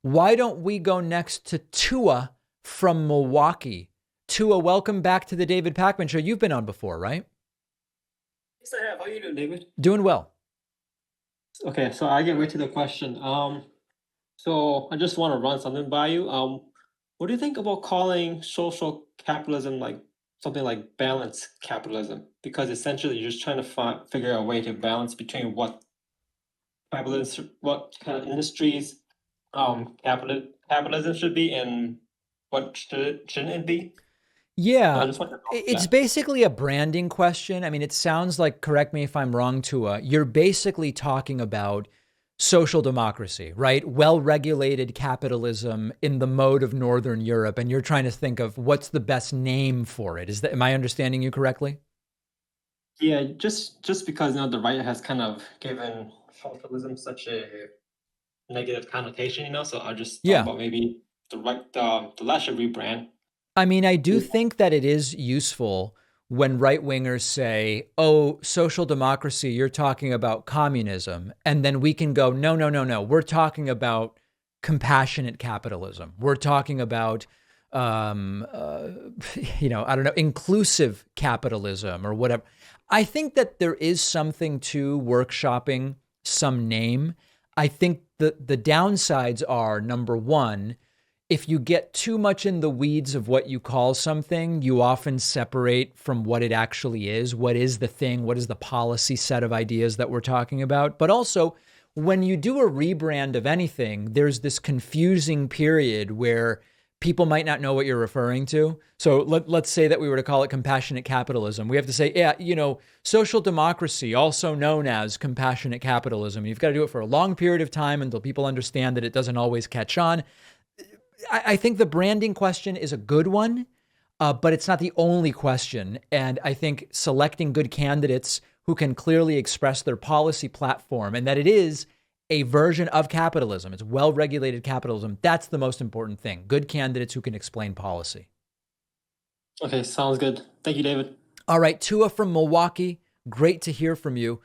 Why don't we go next to Tua from Milwaukee? Tua, welcome back to the David Pakman Show. You've been on before, right? Yes, I have. How you doing, David? Doing well. Okay, so I get right to the question. So I just want to run something by you. What do you think about calling social capitalism like something like balanced capitalism? Because essentially you're just trying to figure out a way to balance between what kind of industries capitalism should be and what shouldn't it be? So I Yeah, just want to know it's that. basically a branding question. I mean, it sounds like, correct me if I'm wrong, Tua, you're basically talking about social democracy, right? Well-regulated capitalism in the mode of Northern Europe, and you're trying to think of what's the best name for it. Am I understanding you correctly? Yeah, just because the right has kind of given socialism such a negative connotation, so I just thought Yeah. about maybe the last should rebrand. I mean, I do think that it is useful when right wingers say, oh, social democracy, you're talking about communism. And then we can go, no, no, no, no. We're talking about compassionate capitalism. We're talking about, um, uh, I don't know, inclusive capitalism or whatever. I think that there is something to workshopping some name. I think the downsides are number one, if you get too much in the weeds of what you call something, you often separate from what it actually is. What is the thing? What is the policy set of ideas that we're talking about? But also, when you do a rebrand of anything, there's this confusing period where people might not know what you're referring to. So let's say that we were to call it compassionate capitalism. We have to say, yeah, social democracy, also known as compassionate capitalism. You've got to do it for a long period of time until people understand that it doesn't always catch on. I think the branding question is a good one, but it's not the only question. And I think selecting good candidates who can clearly express their policy platform and that it is a version of capitalism, it's well regulated capitalism. That's the most important thing. Good candidates who can explain policy. Okay, sounds good. Thank you, David. All right, Tua from Milwaukee. Great to hear from you.